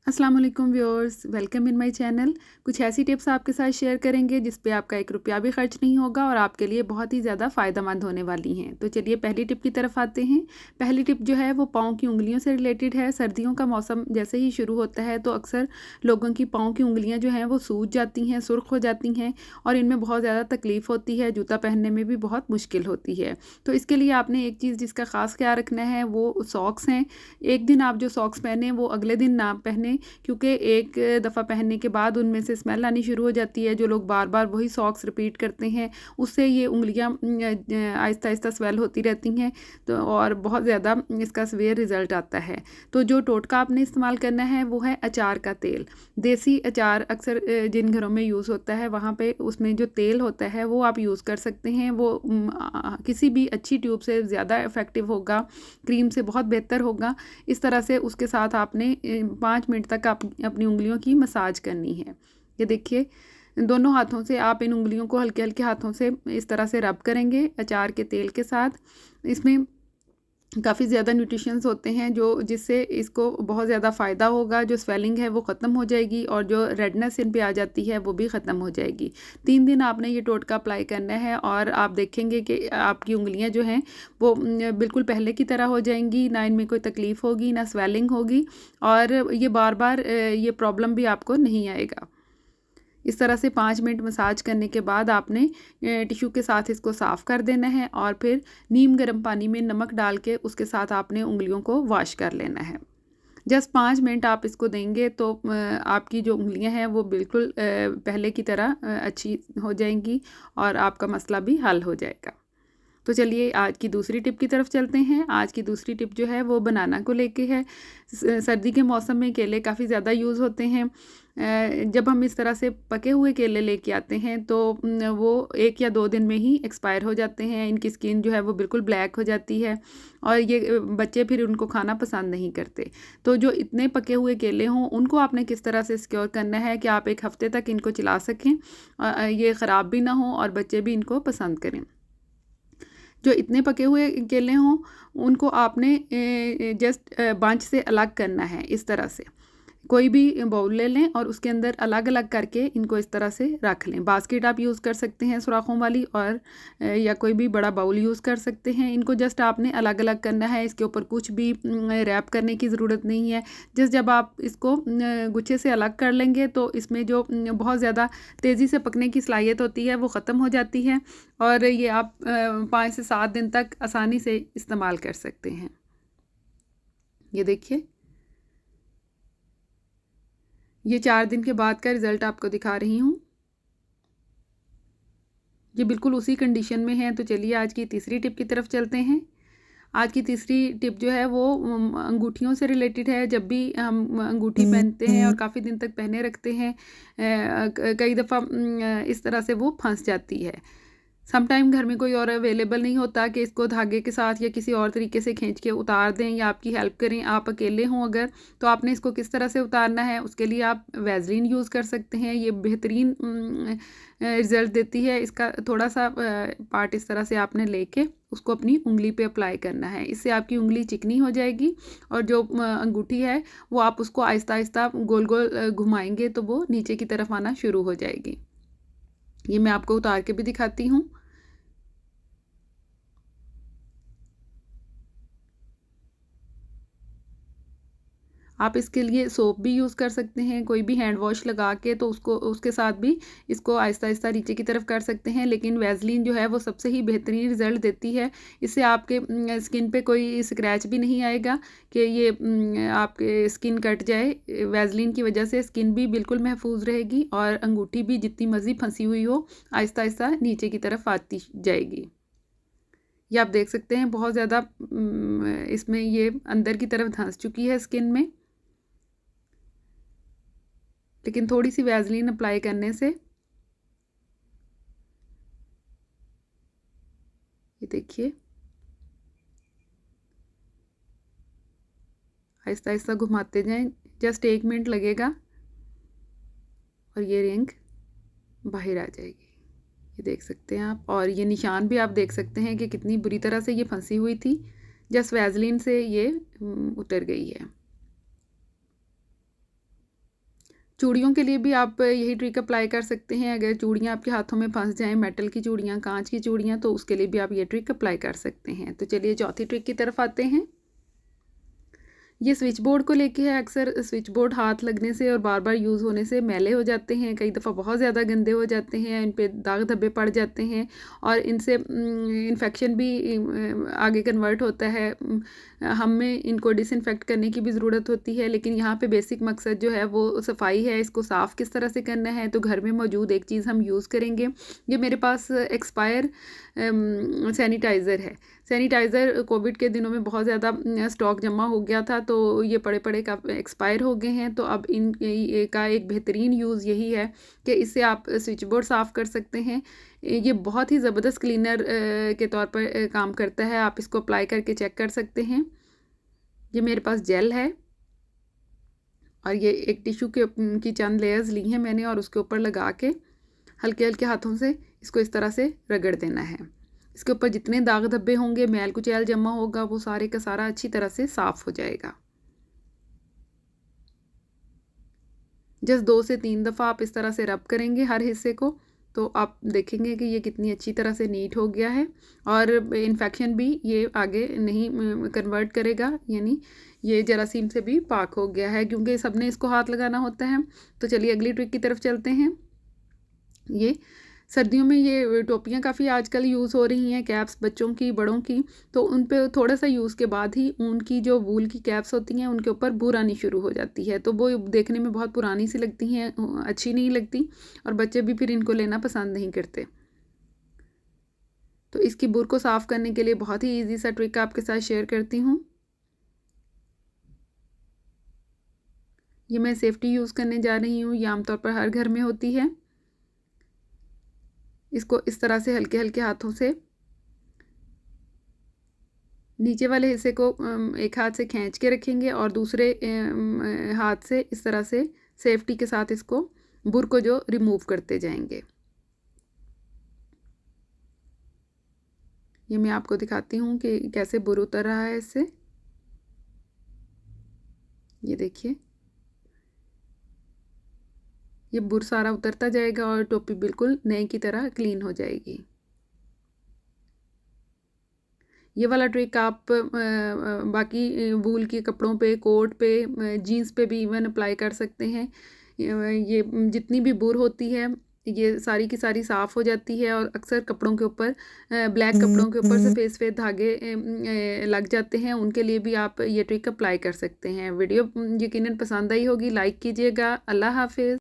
अस्सलाम वालेकुम viewers, welcome in my channel. कुछ ऐसी टिप्स आपके साथ शेयर करेंगे जिस पे आपका 1 रुपया भी खर्च नहीं होगा और आपके लिए बहुत ही ज़्यादा फ़ायदेमंद होने वाली हैं। तो चलिए पहली टिप की तरफ आते हैं। पहली टिप जो है वो पाँव की उँगलियों से रिलेटेड है। सर्दियों का मौसम जैसे ही शुरू होता है तो अक्सर लोगों की पाँव की उँगलियाँ जो हैं वो सूज जाती हैं, सुर्ख हो जाती हैं और इनमें बहुत ज़्यादा तकलीफ़ होती है, जूता पहनने में भी बहुत मुश्किल होती है। तो इसके लिए आपने एक चीज़ जिसका ख़ास ख्याल रखना है वो सॉक्स हैं। एक दिन आप जो सॉक्स पहने वो अगले दिन ना पहने, क्योंकि एक दफ़ा पहनने के बाद उनमें से स्मेल आनी शुरू हो जाती है। जो लोग बार बार वही सॉक्स रिपीट करते हैं उससे ये उंगलियां आहिस्ता आहिस्ता स्वेल होती रहती हैं, तो और बहुत ज़्यादा इसका सीवियर रिज़ल्ट आता है। तो जो टोटका आपने इस्तेमाल करना है वो है अचार का तेल। देसी अचार अक्सर जिन घरों में यूज़ होता है वहाँ पे उसमें जो तेल होता है वो आप यूज़ कर सकते हैं। वो किसी भी अच्छी ट्यूब से ज़्यादा इफ़ेक्टिव होगा, क्रीम से बहुत बेहतर होगा। इस तरह से उसके साथ आपने 5 मिनट तक आप अपनी उंगलियों की मसाज करनी है। ये देखिए, दोनों हाथों से आप इन उंगलियों को हल्के हल्के हाथों से इस तरह से रब करेंगे अचार के तेल के साथ। इसमें काफ़ी ज़्यादा न्यूट्रिशंस होते हैं जो जिससे इसको बहुत ज़्यादा फ़ायदा होगा। जो स्वेलिंग है वो ख़त्म हो जाएगी और जो रेडनेस इन पे आ जाती है वो भी ख़त्म हो जाएगी। 3 दिन आपने ये टोटका अप्लाई करना है और आप देखेंगे कि आपकी उंगलियां जो हैं वो बिल्कुल पहले की तरह हो जाएंगी। ना इनमें कोई तकलीफ़ होगी, ना स्वेलिंग होगी और ये बार बार ये प्रॉब्लम भी आपको नहीं आएगा। इस तरह से 5 मिनट मसाज करने के बाद आपने टिश्यू के साथ इसको साफ़ कर देना है और फिर नीम गर्म पानी में नमक डाल के उसके साथ आपने उंगलियों को वॉश कर लेना है। जस्ट 5 मिनट आप इसको देंगे तो आपकी जो उंगलियां हैं वो बिल्कुल पहले की तरह अच्छी हो जाएंगी और आपका मसला भी हल हो जाएगा। तो चलिए आज की दूसरी टिप की तरफ चलते हैं। आज की दूसरी टिप जो है वो बनाना को लेके है। सर्दी के मौसम में केले काफ़ी ज़्यादा यूज़ होते हैं। जब हम इस तरह से पके हुए केले लेके आते हैं तो वो 1 या 2 दिन में ही एक्सपायर हो जाते हैं। इनकी स्किन जो है वो बिल्कुल ब्लैक हो जाती है और ये बच्चे फिर उनको खाना पसंद नहीं करते। तो जो इतने पके हुए केले हों उनको आपने किस तरह से सिक्योर करना है कि आप 1 हफ़्ते तक इनको चला सकें, ये ख़राब भी ना हो और बच्चे भी इनको पसंद करें। जो इतने पके हुए केले हों उनको आपने जस्ट बाँच से अलग करना है। इस तरह से कोई भी बाउल ले लें और उसके अंदर अलग अलग करके इनको इस तरह से रख लें। बास्केट आप यूज़ कर सकते हैं सुराखों वाली और या कोई भी बड़ा बाउल यूज़ कर सकते हैं। इनको जस्ट आपने अलग अलग करना है। इसके ऊपर कुछ भी रैप करने की ज़रूरत नहीं है। जस्ट जब आप इसको गुच्छे से अलग कर लेंगे तो इसमें जो बहुत ज़्यादा तेज़ी से पकने की सलाहियत होती है वो ख़त्म हो जाती है और ये आप 5 से 7 दिन तक आसानी से इस्तेमाल कर सकते हैं। ये देखिए, ये 4 दिन के बाद का रिज़ल्ट आपको दिखा रही हूँ। ये बिल्कुल उसी कंडीशन में है। तो चलिए आज की तीसरी टिप की तरफ चलते हैं। आज की तीसरी टिप जो है वो अंगूठियों से रिलेटेड है। जब भी हम अंगूठी पहनते हैं और काफ़ी दिन तक पहने रखते हैं, कई दफ़ा इस तरह से वो फंस जाती है। समटाइम घर में कोई और अवेलेबल नहीं होता कि इसको धागे के साथ या किसी और तरीके से खींच के उतार दें या आपकी हेल्प करें। आप अकेले हों अगर, तो आपने इसको किस तरह से उतारना है उसके लिए आप वैसलीन यूज़ कर सकते हैं। ये बेहतरीन रिज़ल्ट देती है। इसका थोड़ा सा पार्ट इस तरह से आपने लेके उसको अपनी उंगली पे अप्लाई करना है। इससे आपकी उंगली चिकनी हो जाएगी और जो अंगूठी है वो आप उसको आहिस्ता आहिस्ता गोल गोल घुमाएंगे तो वो नीचे की तरफ आना शुरू हो जाएगी। ये मैं आपको उतार के भी दिखाती हूँ। आप इसके लिए सोप भी यूज़ कर सकते हैं, कोई भी हैंड वॉश लगा के, तो उसको उसके साथ भी इसको आहिस्ता आहिस्ता नीचे की तरफ कर सकते हैं। लेकिन वैसलीन जो है वो सबसे ही बेहतरीन रिज़ल्ट देती है। इससे आपके स्किन पे कोई स्क्रैच भी नहीं आएगा कि ये आपके स्किन कट जाए। वैसलीन की वजह से स्किन भी बिल्कुल महफूज रहेगी और अंगूठी भी जितनी मर्जी फंसी हुई हो आहिस्ता आहिस्ता नीचे की तरफ आती जाएगी। ये आप देख सकते हैं बहुत ज़्यादा इसमें ये अंदर की तरफ धंस चुकी है स्किन में, लेकिन थोड़ी सी वैसलीन अप्लाई करने से ये देखिए आहिस्ता आहिस्ता घुमाते जाएं। जस्ट 1 मिनट लगेगा और ये रिंग बाहर आ जाएगी। ये देख सकते हैं आप, और ये निशान भी आप देख सकते हैं कि कितनी बुरी तरह से ये फंसी हुई थी। जस्ट वैसलीन से ये उतर गई है। चूड़ियों के लिए भी आप यही ट्रिक अप्लाई कर सकते हैं। अगर चूड़ियाँ आपके हाथों में फंस जाएं, मेटल की चूड़ियाँ, कांच की चूड़ियाँ, तो उसके लिए भी आप ये ट्रिक अप्लाई कर सकते हैं। तो चलिए चौथी ट्रिक की तरफ आते हैं। ये स्विच बोर्ड को लेके है। अक्सर स्विच बोर्ड हाथ लगने से और बार बार यूज़ होने से मैले हो जाते हैं, कई दफ़ा बहुत ज़्यादा गंदे हो जाते हैं, इन पे दाग धब्बे पड़ जाते हैं और इनसे इन्फेक्शन भी आगे कन्वर्ट होता है। हमें इनको डिसइंफेक्ट करने की भी ज़रूरत होती है, लेकिन यहाँ पे बेसिक मकसद जो है वो सफाई है। इसको साफ़ किस तरह से करना है, तो घर में मौजूद एक चीज़ हम यूज़ करेंगे। ये मेरे पास एक्सपायर सैनिटाइज़र है। सैनिटाइज़र कोविड के दिनों में बहुत ज़्यादा स्टॉक जमा हो गया था, तो ये पड़े पड़े का एक्सपायर हो गए हैं। तो अब इन का एक बेहतरीन यूज़ यही है कि इससे आप स्विच बोर्ड साफ़ कर सकते हैं। ये बहुत ही ज़बरदस्त क्लीनर के तौर पर काम करता है। आप इसको अप्लाई करके चेक कर सकते हैं। ये मेरे पास जेल है और ये एक टिश्यू की चंद लेयर्स ली हैं मैंने और उसके ऊपर लगा के हल्के हल्के हाथों से इसको इस तरह से रगड़ देना है। इसके ऊपर जितने दाग धब्बे होंगे, मैल कुचैल जमा होगा, वो सारे का सारा अच्छी तरह से साफ़ हो जाएगा। जस्ट 2 से 3 दफ़ा आप इस तरह से रब करेंगे हर हिस्से को, तो आप देखेंगे कि ये कितनी अच्छी तरह से नीट हो गया है और इन्फेक्शन भी ये आगे नहीं कन्वर्ट करेगा, यानी ये जरासीम से भी पाक हो गया है, क्योंकि सबने इसको हाथ लगाना होता है। तो चलिए अगली ट्रिक की तरफ चलते हैं। ये सर्दियों में ये टोपियाँ काफ़ी आजकल यूज़ हो रही हैं, कैप्स बच्चों की, बड़ों की, तो उन पे थोड़ा सा यूज़ के बाद ही उनकी जो वूल की कैप्स होती हैं उनके ऊपर बूर आनी शुरू हो जाती है, तो वो देखने में बहुत पुरानी सी लगती हैं, अच्छी नहीं लगती और बच्चे भी फिर इनको लेना पसंद नहीं करते। तो इसकी बूर को साफ़ करने के लिए बहुत ही ईजी सा ट्रिक आपके साथ शेयर करती हूँ। ये मैं सेफ्टी यूज़ करने जा रही हूँ, ये आमतौर पर हर घर में होती है। इसको इस तरह से हल्के हल्के हाथों से नीचे वाले हिस्से को एक हाथ से खींच के रखेंगे और दूसरे हाथ से इस तरह से सेफ्टी के साथ इसको बुर को जो रिमूव करते जाएंगे। ये मैं आपको दिखाती हूँ कि कैसे बुर उतर रहा है इससे। ये देखिए, ये बुर सारा उतरता जाएगा और टोपी बिल्कुल नए की तरह क्लीन हो जाएगी। ये वाला ट्रिक आप बाकी वूल के कपड़ों पे, कोट पे, जीन्स पे भी इवन अप्लाई कर सकते हैं। ये जितनी भी बुर होती है ये सारी की सारी साफ़ हो जाती है और अक्सर कपड़ों के ऊपर ब्लैक कपड़ों के ऊपर सफ़ेद सफ़ेद धागे लग जाते हैं, उनके लिए भी आप ये ट्रिक अप्लाई कर सकते हैं। वीडियो यकीनन पसंद आई होगी, लाइक कीजिएगा। अल्लाह हाफ़िज़।